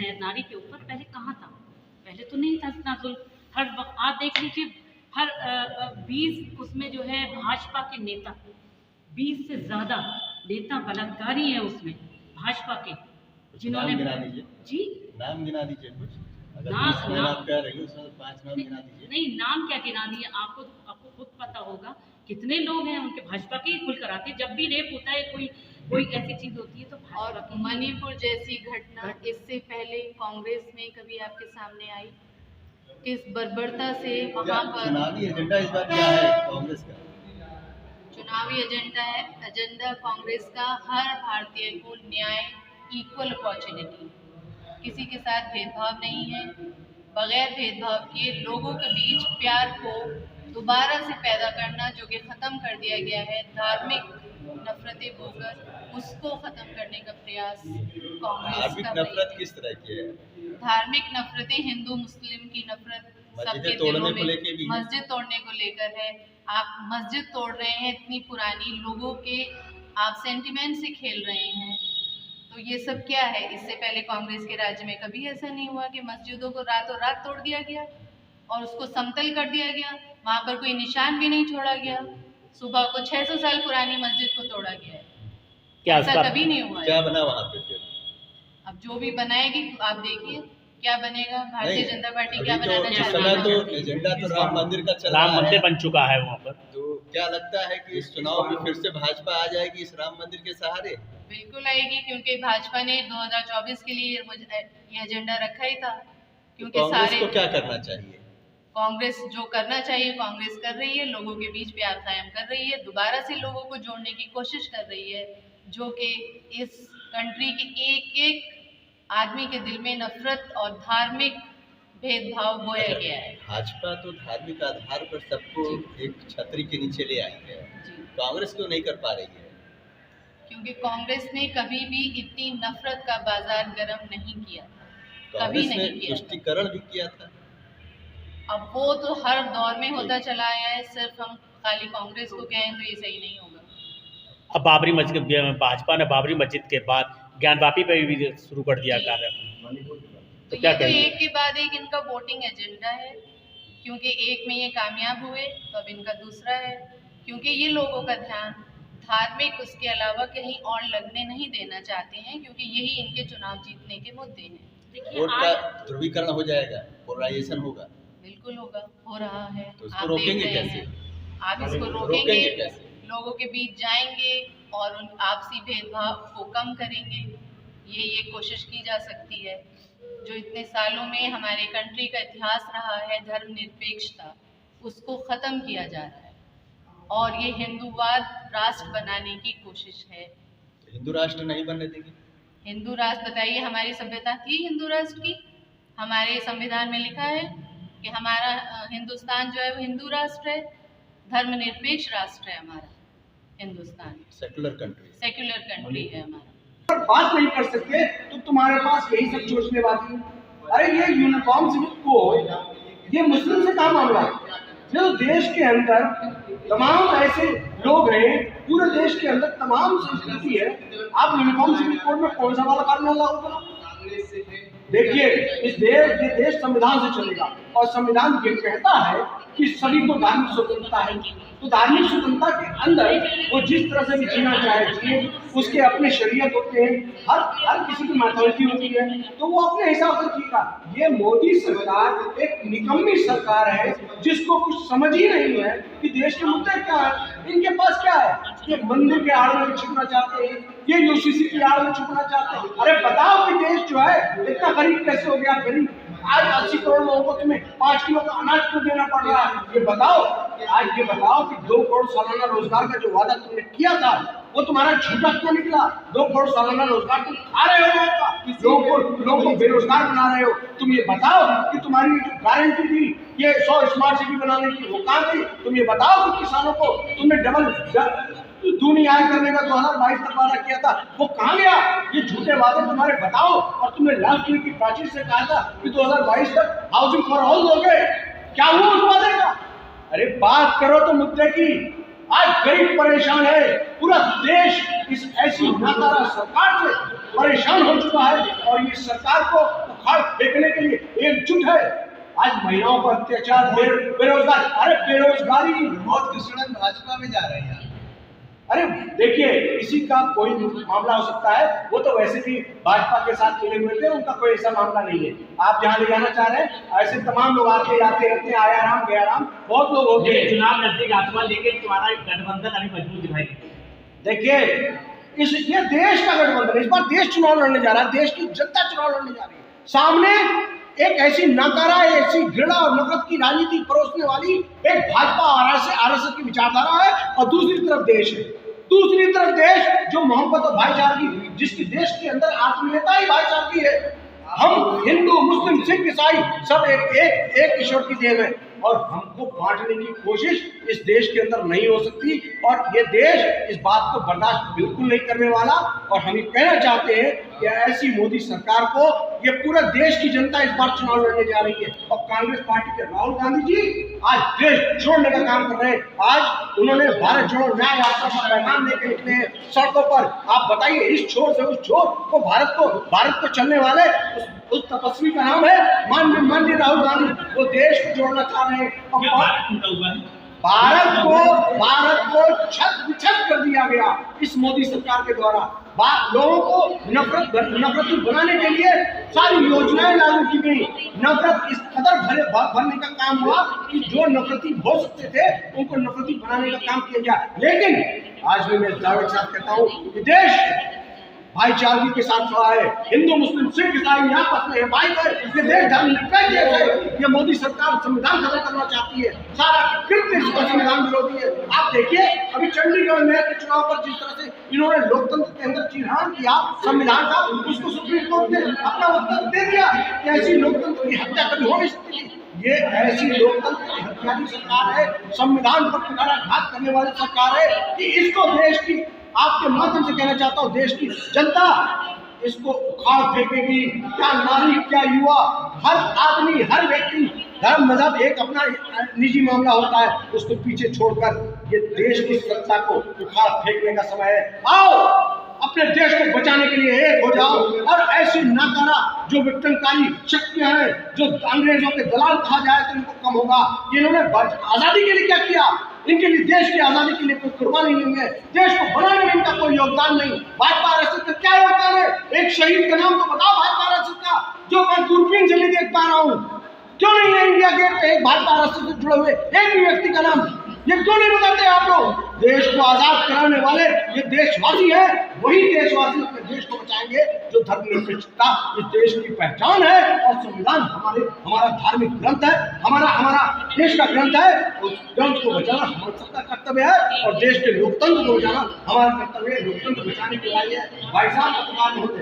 है नारी के ऊपर, पहले कहाँ था? पहले तो नहीं था इतना जुल्म। आप देख लीजिए, हर 20 उसमें जो है भाजपा के नेता, 20 से ज़्यादा नेता बलात्कारी हैं उसमें भाजपा के, जिन्होंने जी नाम गिना दीजिए कुछ। अगर नाम आप कह रही हो उसमें 5 नाम गिना दीजिए। नहीं, नाम क्या गिना दिए? आपको खुद पता होगा कितने लोग हैं उनके भाजपा के ही खुल कर आते। जब भी रेप होता है, कोई ऐसी चीज होती है तो और मणिपुर जैसी घटना इससे पहले कांग्रेस में कभी आपके सामने आई? किस बर्बरता से वहाँ पर चुनावी एजेंडा इस बार क्या है कांग्रेस का? चुनावी एजेंडा कांग्रेस का हर भारतीय को न्याय, इक्वल अपॉर्चुनिटी, किसी के साथ भेदभाव नहीं है। बगैर भेदभाव के लोगों के बीच प्यार को दोबारा से पैदा करना, जो कि ख़त्म कर दिया गया है। धार्मिक नफरतें बोकर उसको ख़त्म करने का प्रयास कांग्रेस का नफरत किस तरह की है? धार्मिक नफरतें, हिंदू मुस्लिम की नफरत सबके दिलों में, मस्जिद तोड़ने को लेकर है। आप मस्जिद तोड़ रहे हैं, इतनी पुरानी, लोगों के आप सेंटिमेंट से खेल रहे हैं, तो ये सब क्या है? इससे पहले कांग्रेस के राज्य में कभी ऐसा नहीं हुआ कि मस्जिदों को रातों रात तोड़ दिया गया और उसको समतल कर दिया गया, वहाँ पर कोई निशान भी नहीं छोड़ा गया। सुबह को 600 साल पुरानी मस्जिद को तोड़ा गया है, क्या ऐसा कभी नहीं हुआ? क्या बना वहाँ पे फिर? अब जो भी बनाएगी आप देखिए क्या बनेगा। भारतीय जनता पार्टी क्या बनाना चाहती है? तो एजेंडा तो राम मंदिर का चल रहा है, राम मंदिर बन चुका है वहाँ पर। तो क्या लगता है कि इस चुनाव में फिर से भाजपा आ जाएगी इस राम मंदिर के सहारे? बिल्कुल आएगी, क्योंकि भाजपा ने 2024 के लिए ये एजेंडा रखा ही था। क्योंकि तो कांग्रेस को क्या करना चाहिए? कांग्रेस जो करना चाहिए कांग्रेस कर रही है, लोगों के बीच प्यार कायम कर रही है, दोबारा से लोगों को जोड़ने की कोशिश कर रही है, जो कि इस कंट्री के एक एक आदमी के दिल में नफरत और धार्मिक भेदभाव बोया गया है। भाजपा तो धार्मिक आधार पर सबको एक छतरी के नीचे ले आई है, कांग्रेस क्यों नहीं कर पा रही है? क्योंकि कांग्रेस ने कभी भी इतनी नफरत का बाजार गर्म नहीं किया, कभी नहीं किया। तुष्टीकरण भी किया था। अब वो तो हर दौर में होता चला आया है, सिर्फ हम खाली कांग्रेस को कहें तो ये सही नहीं होगा। अब बाबरी मस्जिद, भाजपा ने बाबरी मस्जिद के बाद ज्ञानवापी पे भी शुरू कर दिया कार्य। तो क्या ये तो एक के बाद एक इनका वोटिंग एजेंडा है, क्योंकि एक में ये कामयाब हुए तो अब इनका दूसरा है, क्योंकि ये लोगों का ध्यान धार्मिक उसके अलावा कहीं और लगने नहीं देना चाहते हैं, क्योंकि यही इनके चुनाव जीतने के मुद्दे हैं। वोट का ध्रुवीकरण हो जाएगा, पोलराइजेशन होगा। बिल्कुल होगा, हो रहा है। तो इसको रोकेंगे कैसे? आप इसको रोकेंगे कैसे? लोगों के बीच जाएंगे और उन आपसी भेदभाव को कम करेंगे, ये कोशिश की जा सकती है। जो इतने सालों में हमारे कंट्री का इतिहास रहा है धर्मनिरपेक्षता, उसको ख़त्म किया जा रहा है और ये हिंदूवाद राष्ट्र बनाने की कोशिश है। तो हिंदू राष्ट्र नहीं बनने देंगे? हिंदू राष्ट्र, बताइए, हमारी सभ्यता थी हिंदू राष्ट्र की? हमारे संविधान में लिखा है कि हमारा हिंदुस्तान जो है वो हिंदू राष्ट्र है, धर्मनिरपेक्ष राष्ट्र है हमारा हिंदुस्तान। सेक्युलर कंट्री है हमारा। बात नहीं कर सकते तो तुम्हारे पास यही सब सोचने वाली है। अरे ये यूनिफॉर्म सिविल कोड ये मुस्लिम से कहाँ मामला है? जो देश के अंदर तमाम ऐसे लोग हैं, पूरे देश के अंदर तमाम संस्कृति है, आप यूनिफॉर्म सिविल कोड में कौन सा वाला कानून लागू करो? देखिए, ये देश संविधान से चलेगा और संविधान ये कहता है कि सभी को धार्मिक स्वतंत्रता है। तो धार्मिक स्वतंत्रता के अंदर वो जिस तरह से भी जीना चाहे जिए, उसके अपने शरीयत होते हैं, हर किसी की मैथोलॉजी होती है, तो वो अपने हिसाब से जीएगा। ये मोदी सरकार एक निकम्मी सरकार है जिसको कुछ समझ ही नहीं है कि देश के मुद्दे क्या है, इनके पास क्या है। ये मंदिर के आड़ में छुपना चाहते हैं, ये यूसीसी के आड़ में छुपना चाहते हैं। अरे बताओ कि देश जो है इतना गरीब कैसे हो गया? गरीब आज 80 करोड़ लोगों को तुम्हें 5 किलो का अनाज क्यों देना पड़ रहा है? ये बताओ। आज ये बताओ कि 2 करोड़ सालाना रोजगार का जो वादा तुमने किया था वो तुम्हारा झूठा क्यों निकला? 2 करोड़ सालाना रोजगार तुम खा रहे हो, लोगों को बेरोजगार बना रहे हो। तुम ये बताओ कि तुम्हारी जो गारंटी थी ये 100 स्मार्ट सिटी बनाने की, वो कहाँ गई? तुम ये बताओ कि किसानों को तुमने डबल दूनी आय करने का 2022 तक वादा किया था, वो कहाँ गया? ये झूठे वादे तुम्हारे बताओ। और तुमने राष्ट्र की प्राचीर से कहा था कि 2022 तक हाउसिंग फॉर ऑल दोगे, क्या हुआ उस वादे का? अरे बात करो तो मुद्दे की। आज गरीब परेशान है, पूरा देश इस ऐसी नाकारा सरकार से परेशान हो चुका है और ये सरकार को उखाड़ फेंकने के लिए एकजुट है। आज महिलाओं पर अत्याचार, बेरोजगार, अरे बेरोजगारी बहुत किसान भाजपा में जा रहे हैं। अरे देखिए, इसी का कोई मामला हो सकता है, वो तो वैसे भी भाजपा के साथ मिले हुए थे, उनका कोई ऐसा मामला नहीं है। आप जहाँ ले जाना चाह रहे हैं, ऐसे तमाम लोग आते जाते रहते हैं, आया राम गया राम, बहुत लोग होते हैं। चुनाव नजदीक आता, लेकिन तुम्हारा गठबंधन अभी मजबूत दिखाई देती। देखिए, ये देश का गठबंधन है। इस बार देश चुनाव लड़ने जा रहा है, देश की जनता चुनाव लड़ने जा रही है। सामने एक ऐसी नकारा, ऐसी घृणा और नफरत की राजनीति परोसने वाली एक भाजपा आरएसएस की विचारधारा है, और दूसरी तरफ देश है। दूसरी तरफ देश जो मोहब्बत और भाईचारगी, जिसकी देश के अंदर आत्मीयता ही भाईचारगी है। हम हिंदू, मुस्लिम, सिख, ईसाई सब एक ईश्वर की देन है, और हमको बांटने की कोशिश इस देश के अंदर नहीं हो सकती। और ये देश इस बात को बर्दाश्त बिल्कुल नहीं करने वाला। और हम ये कहना चाहते हैं कि ऐसी मोदी सरकार को, ये पूरा देश की जनता इस बार चुनाव लड़ने जा रही है। और कांग्रेस पार्टी के राहुल गांधी जी आज देश छोड़ने का काम कर रहे हैं। आज उन्होंने भारत जोड़ो न्याय यात्रा का पैगाम लेकर निकले हैं सड़कों पर। आप बताइए, इस छोर से उस छोर को भारत को चलने वाले उस तपस्वी का नाम है माननीय राहुल गांधी। वो देश को जोड़ना चाह रहे हैं। भारत को छत विछत कर दिया गया इस मोदी सरकार के द्वारा। लोगों को नफरती बनाने के लिए सारी योजनाएं लागू की गई। नफरत इस कदर भरने का काम हुआ कि जो नफरती हो सकते थे उनको नफरती बनाने का काम किया गया। लेकिन आज भी मैं दावे के साथ कहता हूँ कि देश भाईचारगी के साथ खड़ा है। हिंदू, मुस्लिम, सिख, ईसाई आपस में है, भाई भाई। ये देश धर्मनिरपेक्ष देश है। ये मोदी सरकार संविधान खत्म करना चाहती है। सारा कृत्य इसका संविधान विरोधी है। आप देखिए, अभी चंडीगढ़ में के चुनाव पर जिस तरह से इन्होंने लोकतंत्र के अंदर चिन्हांकन किया संविधान का, उसको सुप्रीम कोर्ट ने अपना वक्तव्य दे दिया कि ऐसी लोकतंत्र की हत्या कभी हो नहीं सकती। ये ऐसी लोकतंत्र की हत्यारी सरकार है, संविधान पर कुठाराघात करने वाली सरकार है कि इसको देश की, आपके माध्यम से कहना चाहता हूँ, देश की जनता इसको उखाड़ फेंकेगी। क्या नारी, क्या युवा, हर आदमी, हर व्यक्ति, धर्म, मजहब एक अपना निजी मामला होता है, उसको पीछे छोड़कर ये देश की सत्ता को उखाड़ फेंकने का समय है। आओ अपने देश को बचाने के लिए एक हो जाओ, और ऐसी नाकारा जो विघटनकारी शक्तियां हैं, जो अंग्रेजों के दलाल कहा जाए तो इनको कम होगा। इन्होंने आजादी के लिए क्या किया? इनके लिए, देश की आजादी के लिए कोई कुर्बानी नहीं है। देश को बनाने में इनका कोई योगदान नहीं। भाजपा आरएसएस का क्या योगदान है? एक शहीद का नाम तो बताओ भाजपा आरएसएस का, जो मैं दूरबीन से नहीं देख पा रहा हूँ। क्यों नहीं है इंडिया गेट पे एक भाजपा आरएसएस से जुड़े हुए एक भी व्यक्ति का नाम? ये क्यों नहीं बताते आप लोग? देश को आजाद कराने वाले ये देशवासी है। वही देशवासी अपने देश को बचाएंगे जो धर्मनिरपेक्षता इस देश की पहचान है। और संविधान हमारा धार्मिक ग्रंथ है, हमारा देश का ग्रंथ है। उस ग्रंथ को बचाना हमारा सबका कर्तव्य है, और देश के लोकतंत्र को बचाना हमारा कर्तव्य है। लोकतंत्र बचाने के लिए भाई साहब पत्रकार होते